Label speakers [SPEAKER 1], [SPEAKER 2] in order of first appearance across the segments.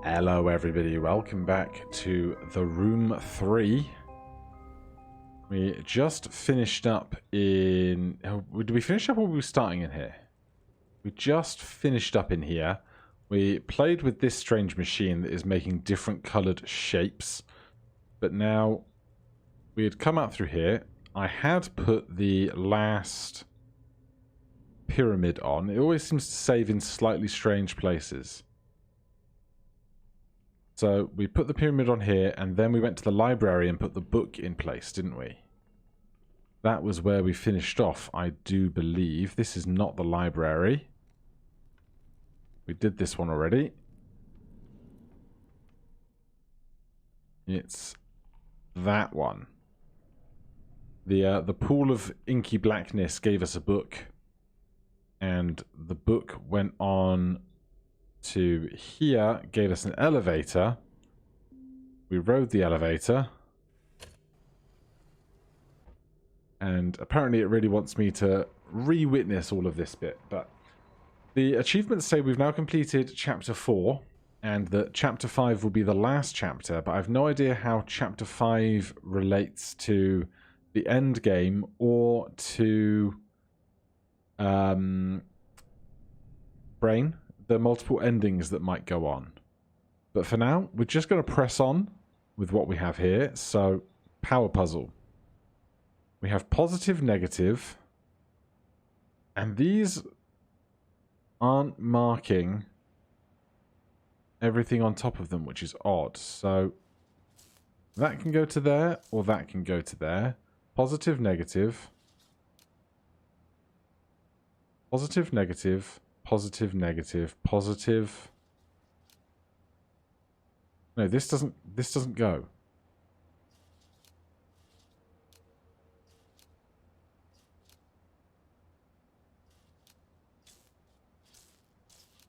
[SPEAKER 1] Hello everybody, welcome back to the room 3. We just finished up in... Did we finish up or were we starting in here? We just finished up in here. We played with this strange machine that is making different coloured shapes. But now we had come out through here. I had put the last pyramid on. It always seems to save in slightly strange places. So we put the pyramid on here, and then we went to the library and put the book in place, didn't we? That was where we finished off, I do believe. This is not the library. We did this one already. It's that one. The pool of inky blackness gave us a book, and the book went on to here, gave us an elevator. We rode the elevator, and apparently it really wants me to re-witness all of this bit, but the achievements say we've now completed chapter 4 and that chapter 5 will be the last chapter, but I've no idea how chapter 5 relates to the end game or to Brain, the multiple endings that might go on. But for now, we're just going to press on with what we have here. So, power puzzle. We have positive, negative, and these aren't marking everything on top of them, which is odd. So, that can go to there, or that can go to there. Positive, negative. Positive, negative. Positive, negative, positive. No, this doesn't go.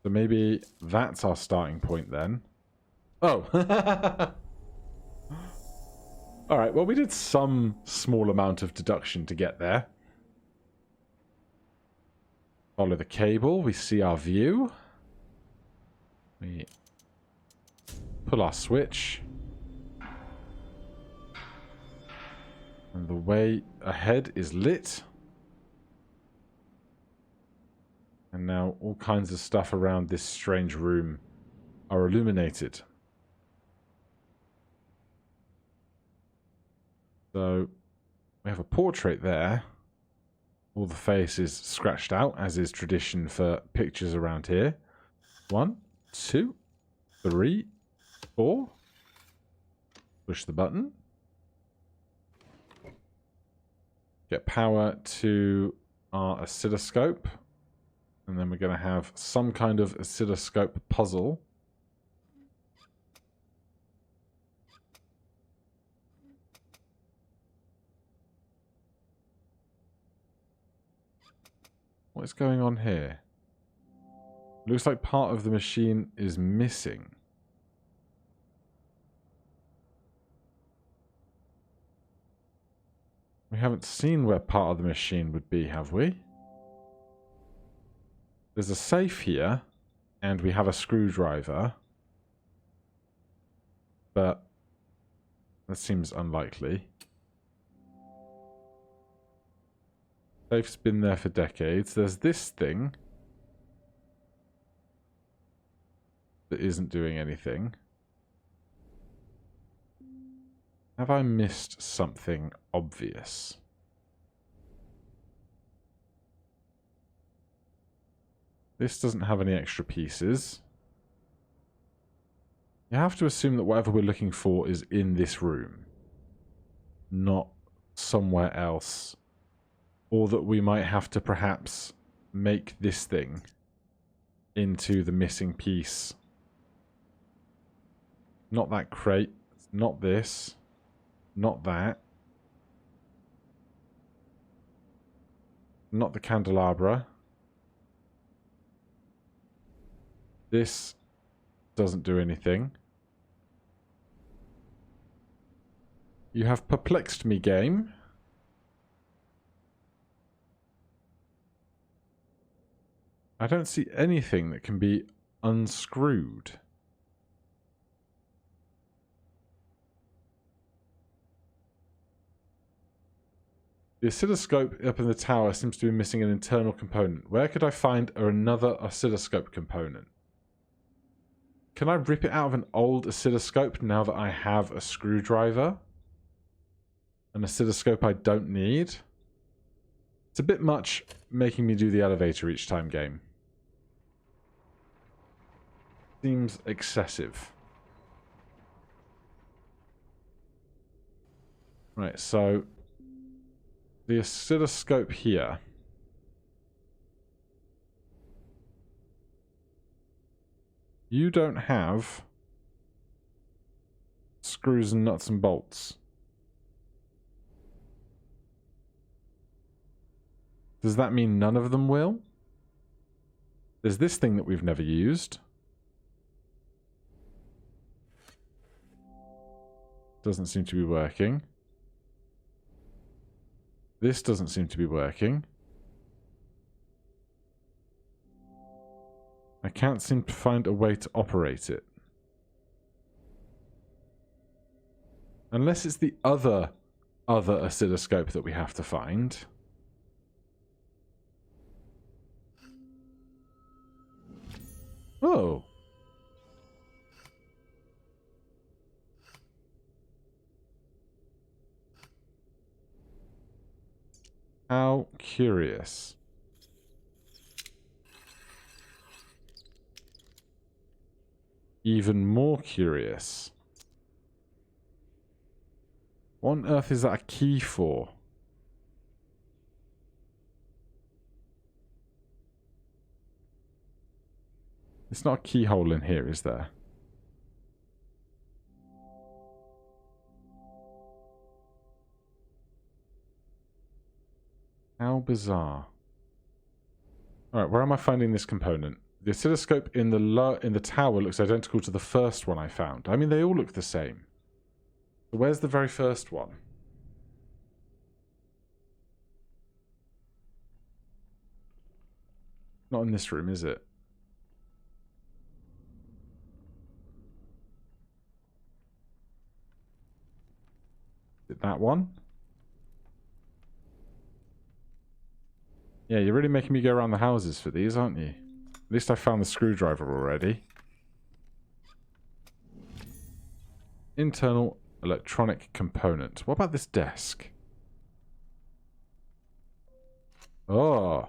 [SPEAKER 1] So maybe that's our starting point then. Oh. Alright, well we did some small amount of deduction to get there. Follow the cable, we see our view. We pull our switch. And the way ahead is lit. And now all kinds of stuff around this strange room are illuminated. So we have a portrait there. All the face is scratched out, as is tradition for pictures around here. 1, 2, 3, 4. Push the button. Get power to our oscilloscope. And then we're going to have some kind of oscilloscope puzzle. What is going on here? Looks like part of the machine is missing. We haven't seen where part of the machine would be, have we? There's a safe here, and we have a screwdriver. But that seems unlikely. Safe's been there for decades. There's this thing that isn't doing anything. Have I missed something obvious? This doesn't have any extra pieces. You have to assume that whatever we're looking for is in this room, not somewhere else. Or that we might have to perhaps make this thing into the missing piece. Not that crate, not this, not that. Not the candelabra. This doesn't do anything. You have perplexed me, game. I don't see anything that can be unscrewed. The oscilloscope up in the tower seems to be missing an internal component. Where could I find another oscilloscope component? Can I rip it out of an old oscilloscope now that I have a screwdriver? An oscilloscope I don't need? It's a bit much making me do the elevator each time, game. Seems excessive. Right, so the oscilloscope here. You don't have screws and nuts and bolts. Does that mean none of them will? There's this thing that we've never used. Doesn't seem to be working. This doesn't seem to be working. I can't seem to find a way to operate it. Unless it's the other oscilloscope that we have to find. Oh. How curious. Even more curious. What on earth is that a key for? There's not a keyhole in here, is there? How bizarre. Alright, where am I finding this component? The oscilloscope in the tower looks identical to the first one I found. I mean, they all look the same. So where's the very first one? Not in this room, is it? Is it that one? Yeah, you're really making me go around the houses for these, aren't you? At least I found the screwdriver already. Internal electronic component. What about this desk? Oh.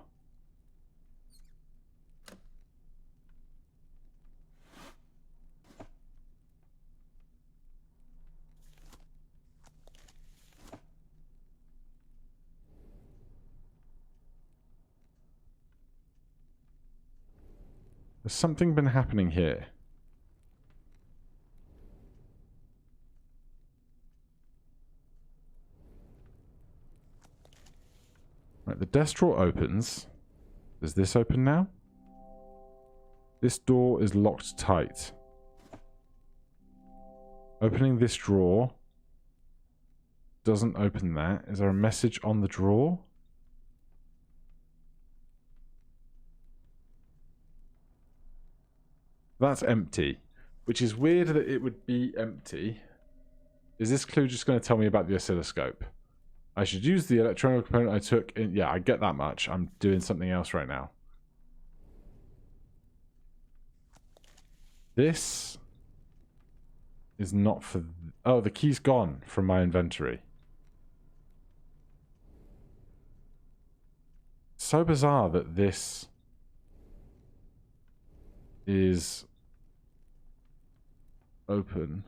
[SPEAKER 1] There's something been happening here. Right, the desk drawer opens. Does this open now? This door is locked tight. Opening this drawer doesn't open that. Is there a message on the drawer? That's empty, which is weird that it would be empty. Is this clue just going to tell me about the oscilloscope? I should use the electronic component I took in. Yeah, I get that much. I'm doing something else right now. This is not for... Oh, the key's gone from my inventory. So bizarre that this is open.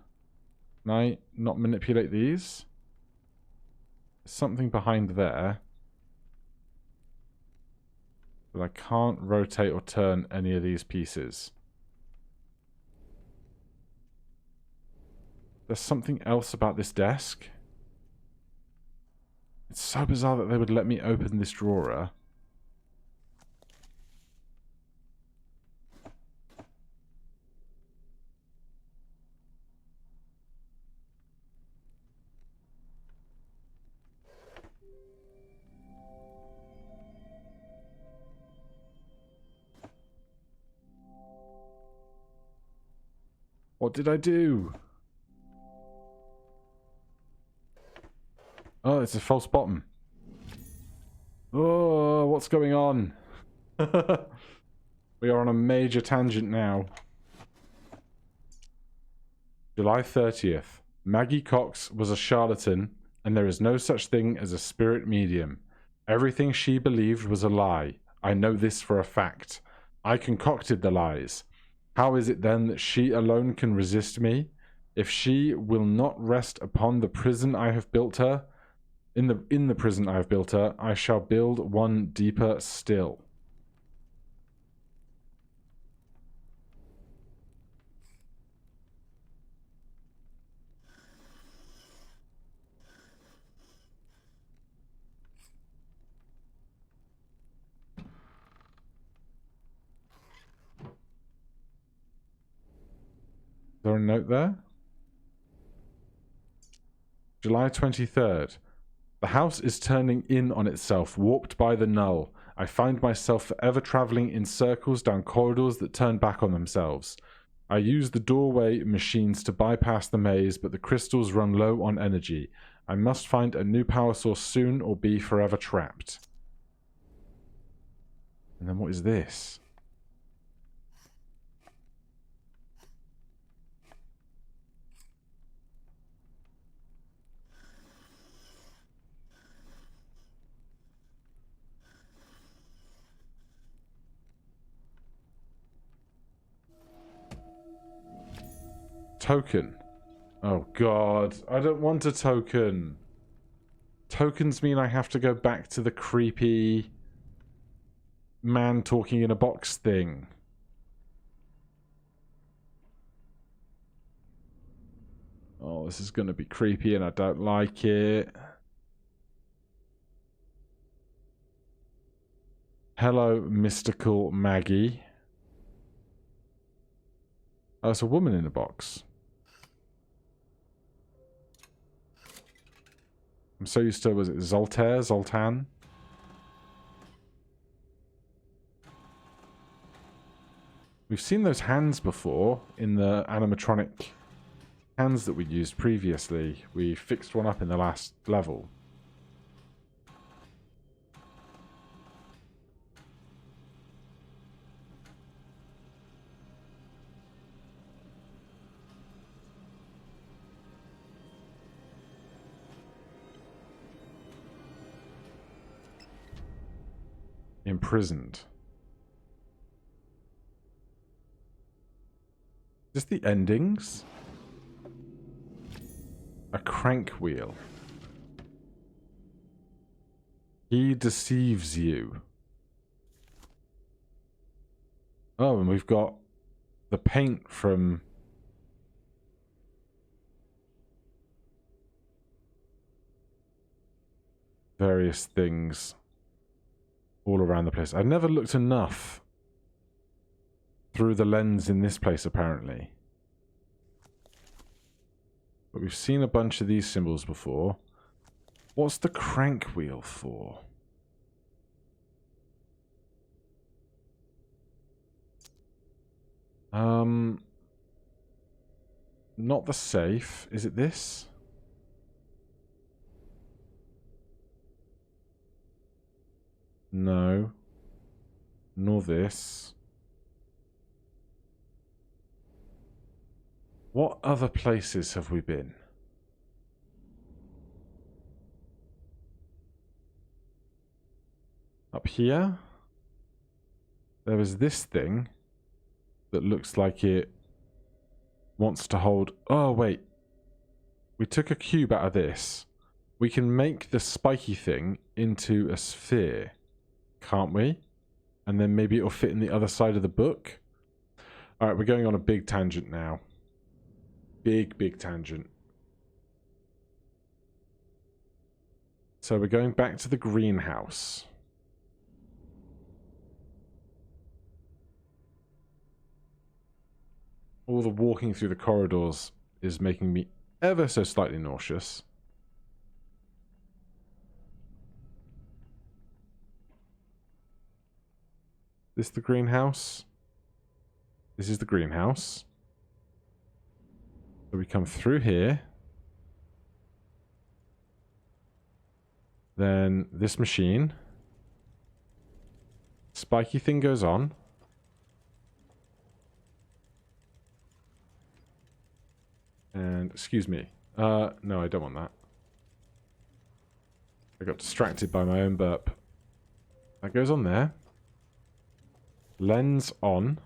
[SPEAKER 1] Can I not manipulate these? There's something behind there. But I can't rotate or turn any of these pieces. There's something else about this desk. It's so bizarre that they would let me open this drawer. What did I do? Oh, it's a false bottom. Oh, what's going on? We are on a major tangent now. July 30th. Maggie Cox was a charlatan, and there is no such thing as a spirit medium. Everything she believed was a lie. I know this for a fact. I concocted the lies. How is it then that she alone can resist me? If she will not rest upon the prison I have built her, in the prison I have built her, I shall build one deeper still. Is there a note there? July 23rd. The house is turning in on itself, warped by the null. I find myself forever traveling in circles down corridors that turn back on themselves. I use the doorway machines to bypass the maze, but the crystals run low on energy. I must find a new power source soon or be forever trapped. And then what is this? Token. Oh god, I don't want a token. Tokens mean I have to go back to the creepy man talking in a box thing. Oh, this is going to be creepy and I don't like it. Hello, mystical Maggie. Oh, it's a woman in a box. I'm so used to, was it Zoltaire? Zoltan? We've seen those hands before in the animatronic hands that we used previously. We fixed one up in the last level. Imprisoned. Is this the endings? A crank wheel. He deceives you. Oh, and we've got the paint from various things all around the place. I've never looked enough through the lens in this place, apparently. But we've seen a bunch of these symbols before. What's the crank wheel for? Not the safe. Is it this? No. Nor this. What other places have we been? Up here? There was this thing that looks like it wants to hold... Oh, wait. We took a cube out of this. We can make the spiky thing into a sphere, can't we? And then maybe it'll fit in the other side of the book. Alright, we're going on a big tangent now. Big tangent. So we're going back to the greenhouse. All the walking through the corridors is making me ever so slightly nauseous. This the greenhouse? This is the greenhouse. So we come through here. Then this machine. Spiky thing goes on. And, excuse me. No, I don't want that. I got distracted by my own burp. That goes on there. Lens on.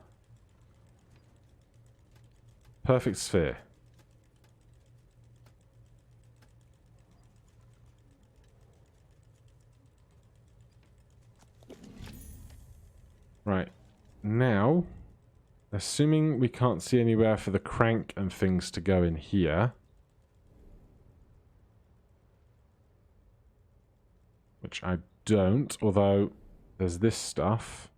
[SPEAKER 1] Perfect sphere. Right. Now, assuming we can't see anywhere for the crank and things to go in here, which I don't, although there's this stuff.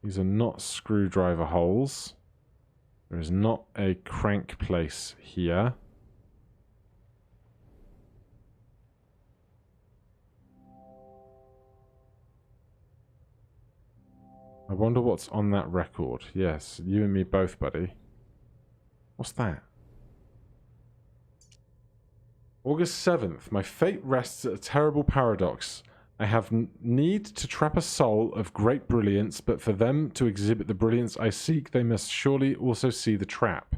[SPEAKER 1] These are not screwdriver holes. There is not a crank place here. I wonder what's on that record. Yes, you and me both, buddy. What's that? August 7th. My fate rests at a terrible paradox. I have need to trap a soul of great brilliance, but for them to exhibit the brilliance I seek, they must surely also see the trap.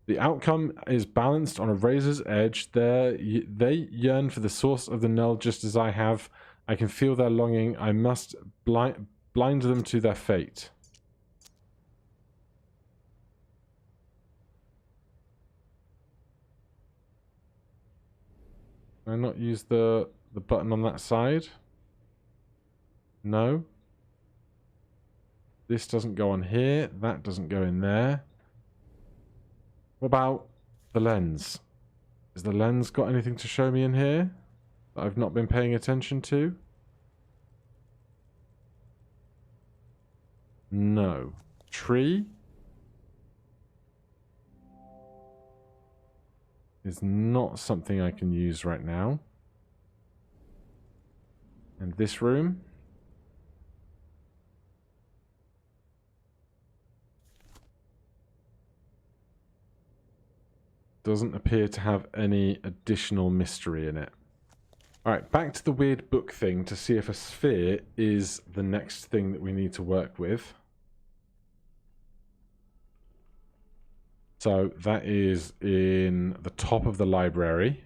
[SPEAKER 1] The outcome is balanced on a razor's edge. They yearn for the source of the null just as I have. I can feel their longing. I must blind them to their fate. Can I not use the button on that side? No. This doesn't go on here. That doesn't go in there. What about the lens? Has the lens got anything to show me in here that I've not been paying attention to? No. Tree is not something I can use right now. And this room? Doesn't appear to have any additional mystery in it. Alright, back to the weird book thing to see if a sphere is the next thing that we need to work with. So that is in the top of the library.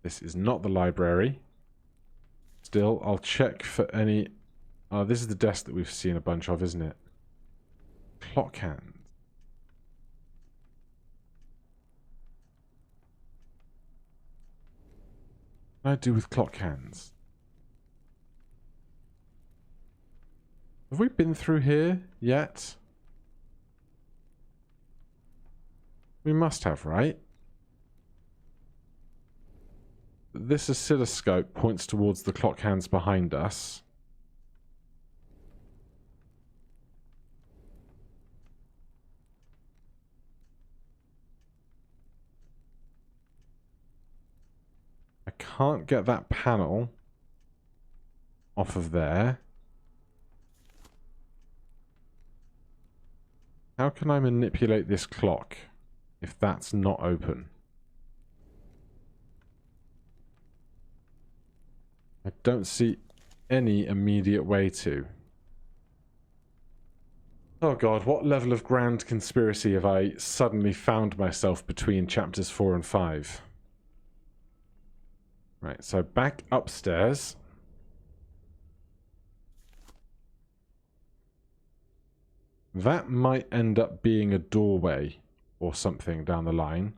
[SPEAKER 1] This is not the library. Still, I'll check for any... Oh, this is the desk that we've seen a bunch of, isn't it? Clock hands. What do I do with clock hands? Have we been through here yet? We must have, right? This oscilloscope points towards the clock hands behind us. I can't get that panel off of there. How can I manipulate this clock if that's not open? I don't see any immediate way to. Oh god, what level of grand conspiracy have I suddenly found myself between chapters 4 and 5? Right, so back upstairs. That might end up being a doorway or something down the line.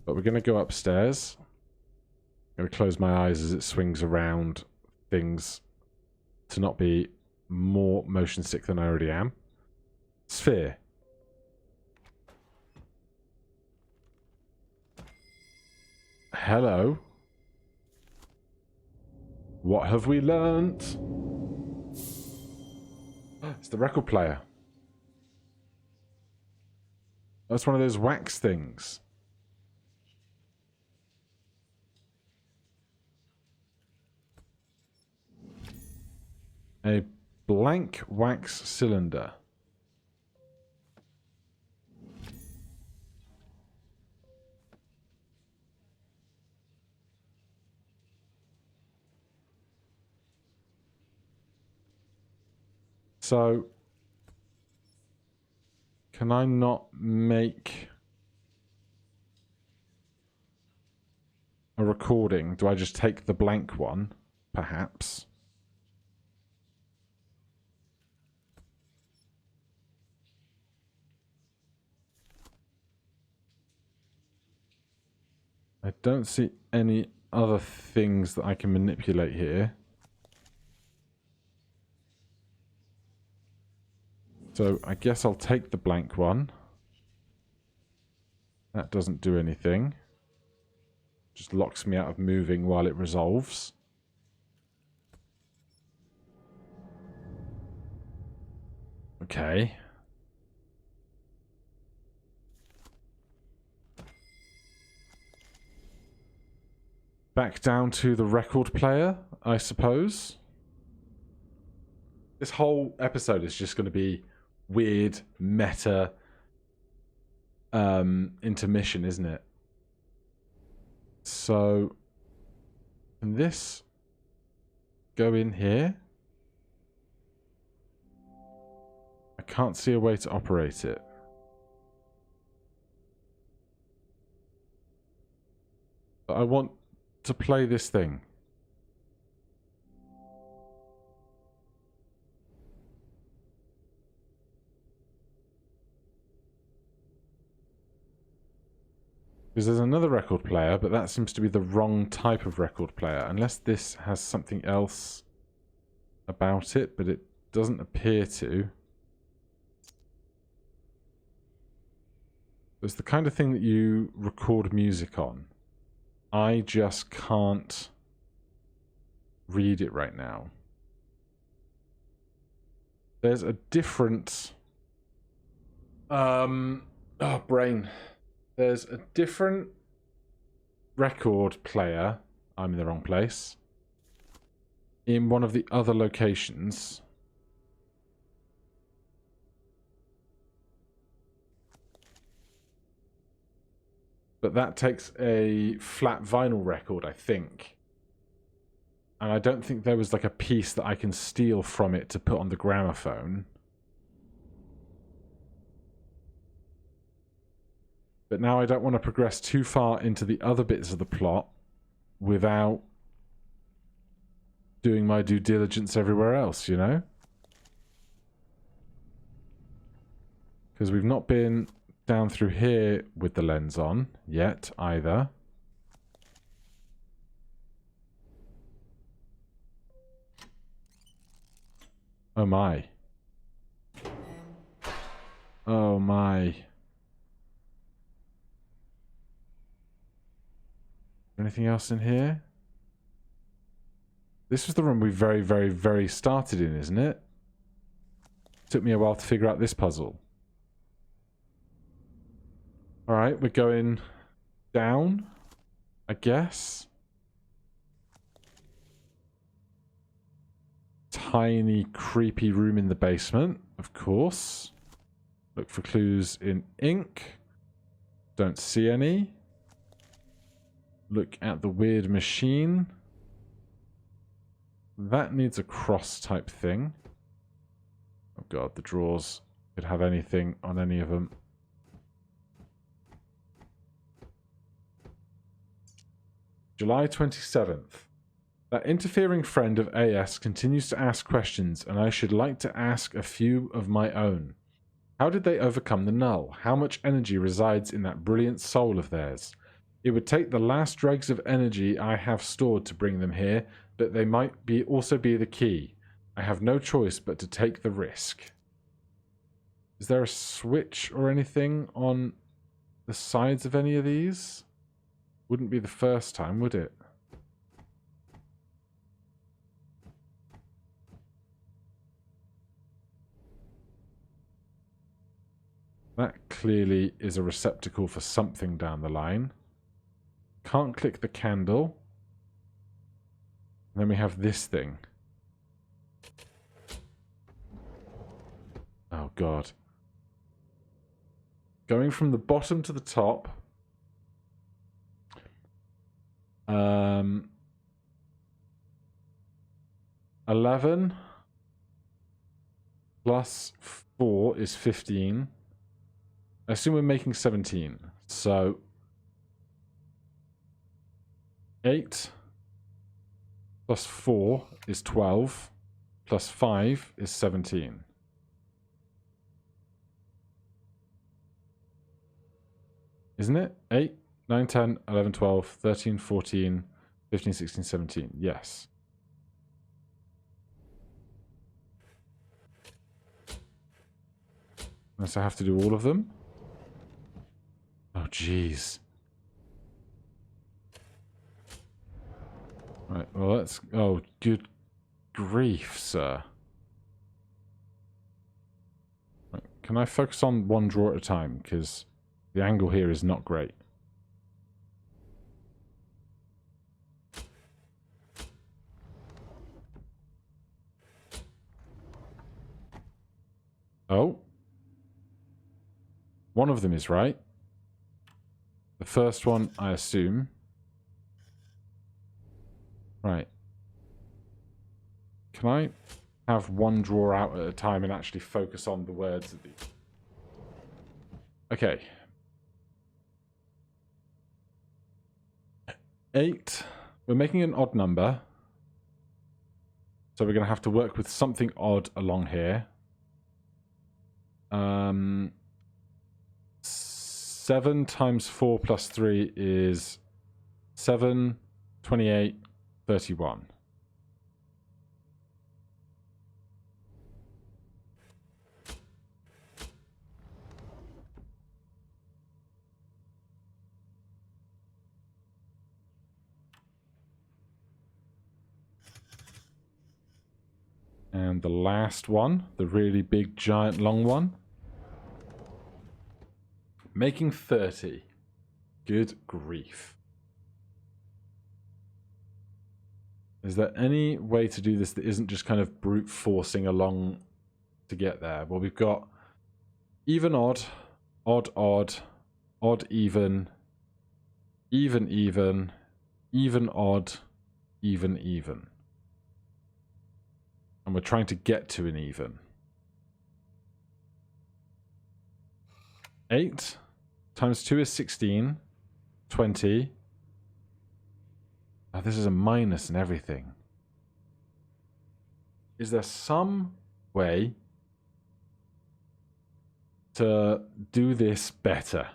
[SPEAKER 1] But we're going to go upstairs. I'm going to close my eyes as it swings around things to not be more motion sick than I already am. Sphere. Hello. What have we learnt? It's the record player. That's one of those wax things. A blank wax cylinder. So, can I not make a recording? Do I just take the blank one, perhaps? I don't see any other things that I can manipulate here. So I guess I'll take the blank one. That doesn't do anything. Just locks me out of moving while it resolves. Okay. Back down to the record player, I suppose. This whole episode is just going to be weird, meta intermission, isn't it? So, can this go in here? I can't see a way to operate it. But I want to play this thing. Because there's another record player, but that seems to be the wrong type of record player. Unless this has something else about it, but it doesn't appear to. It's the kind of thing that you record music on. I just can't read it right now. There's a different... brain. There's a different record player. I'm in the wrong place. In one of the other locations. But that takes a flat vinyl record, I think. And I don't think there was like a piece that I can steal from it to put on the gramophone. But now I don't want to progress too far into the other bits of the plot without doing my due diligence everywhere else, you know? Because we've not been down through here with the lens on yet, either. Oh my. Oh my. Anything else in here? This was the room we very started in, isn't it? Took me a while to figure out this puzzle. Alright, we're going down, I guess. Tiny, creepy room in the basement, of course. Look for clues in ink. Don't see any. Look at the weird machine. That needs a cross type thing. Oh god, the drawers could have anything on any of them. July 27th. That interfering friend of AS continues to ask questions, and I should like to ask a few of my own. How did they overcome the null? How much energy resides in that brilliant soul of theirs? It would take the last dregs of energy I have stored to bring them here, but they might also be the key. I have no choice but to take the risk. Is there a switch or anything on the sides of any of these? Wouldn't be the first time, would it? That clearly is a receptacle for something down the line. Can't click the candle. And then we have this thing. Oh god. Going from the bottom to the top. 11. plus 4 is 15. I assume we're making 17. So 8 plus 4 is 12. Plus 5 is 17. Isn't it? 8, 9, 10, 11, 12, 13, 14, 15, 16, 17. Yes. Unless I have to do all of them. Oh, jeez. Right, well, let's... Oh, good grief, sir. Right, can I focus on one draw at a time? Because the angle here is not great. Oh. One of them is right. The first one, I assume. Right. Can I have one draw out at a time and actually focus on the words of these? Okay. 8. We're making an odd number. So we're going to have to work with something odd along here. 7 times 4 plus 3 is 7, 28, 31. And the last one, the really big, giant, long one. Making 30. Good grief. Is there any way to do this that isn't just kind of brute forcing along to get there? Well, we've got even, odd, odd, odd, odd, even, even, even, even, odd, even, even. And we're trying to get to an even. 8 times 2 is 16. 20. Oh, this is a minus and everything. Is there some way to do this better?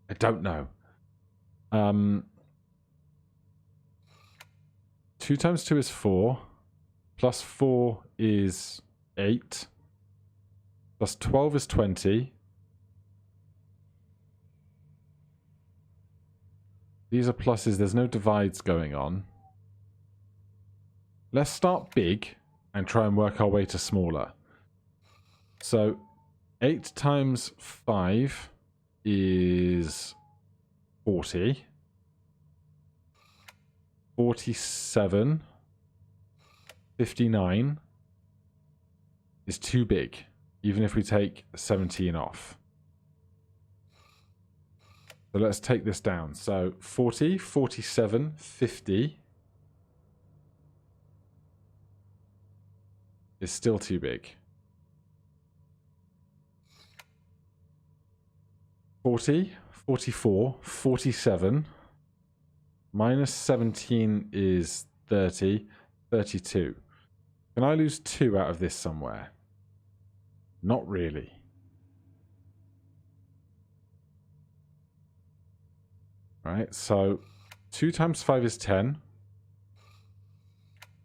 [SPEAKER 1] I don't know. 2 times 2 is 4. Plus 4 is 8. Plus 12 is 20. These are pluses. There's no divides going on. Let's start big and try and work our way to smaller. So 8 times 5 is 40. 47. 59 is too big, even if we take 17 off. So let's take this down. So 40, 47, 50 is still too big. 40, 44, 47, minus 17 is 30, 32. Can I lose 2 out of this somewhere? Not really. Alright, so 2 times 5 is 10.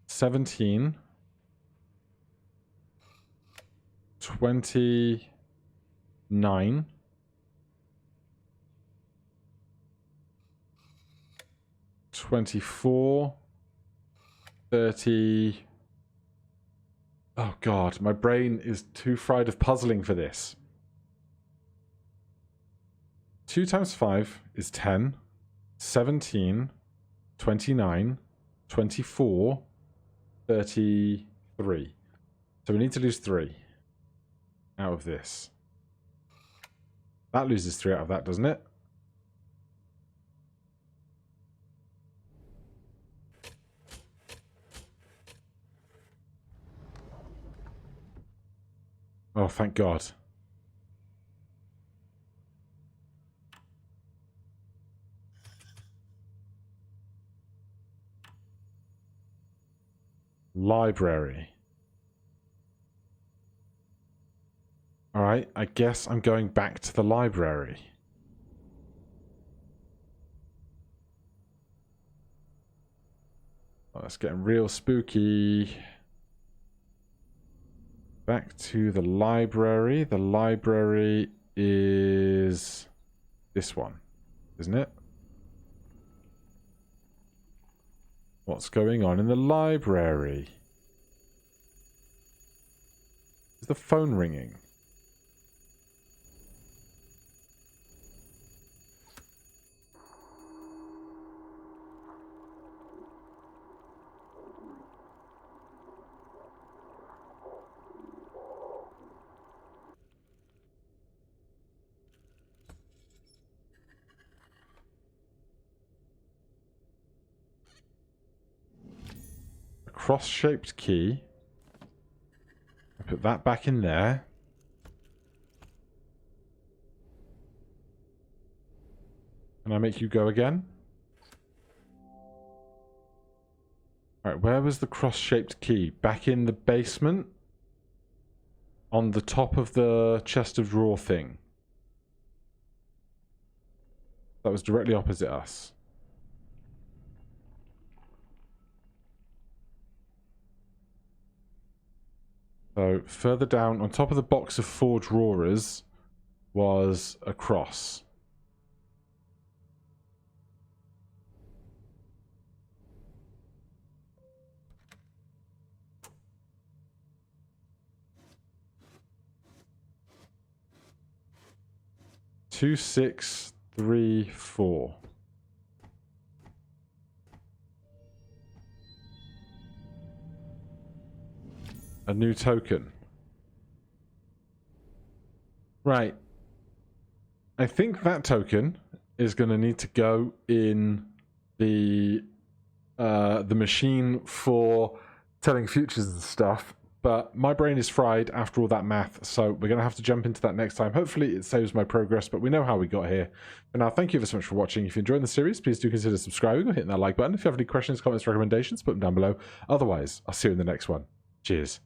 [SPEAKER 1] 17. 29. 24. 30. Oh god, my brain is too fried of puzzling for this. 2 times 5 is 10, 17, 29, 24, 33. So we need to lose 3 out of this. That loses 3 out of that, doesn't it? Oh, thank God. Library. Alright, I guess I'm going back to the library. Oh, it's getting real spooky. Back to the library. The library is this one, isn't it? What's going on in the library? Is the phone ringing? Cross-shaped key. I put that back in there. Can I make you go again? Alright, where was the cross-shaped key? Back in the basement? On the top of the chest of drawer thing. That was directly opposite us. So, further down, on top of the box of 4 drawers, was a cross. Two, 6, 3, 4. A new token. Right. I think that token is going to need to go in the machine for telling futures and stuff. But my brain is fried after all that math, so we're going to have to jump into that next time. Hopefully it saves my progress, but we know how we got here. For now, thank you ever so much for watching. If you're enjoying the series, please do consider subscribing or hitting that like button. If you have any questions, comments, recommendations, put them down below. Otherwise, I'll see you in the next one. Cheers.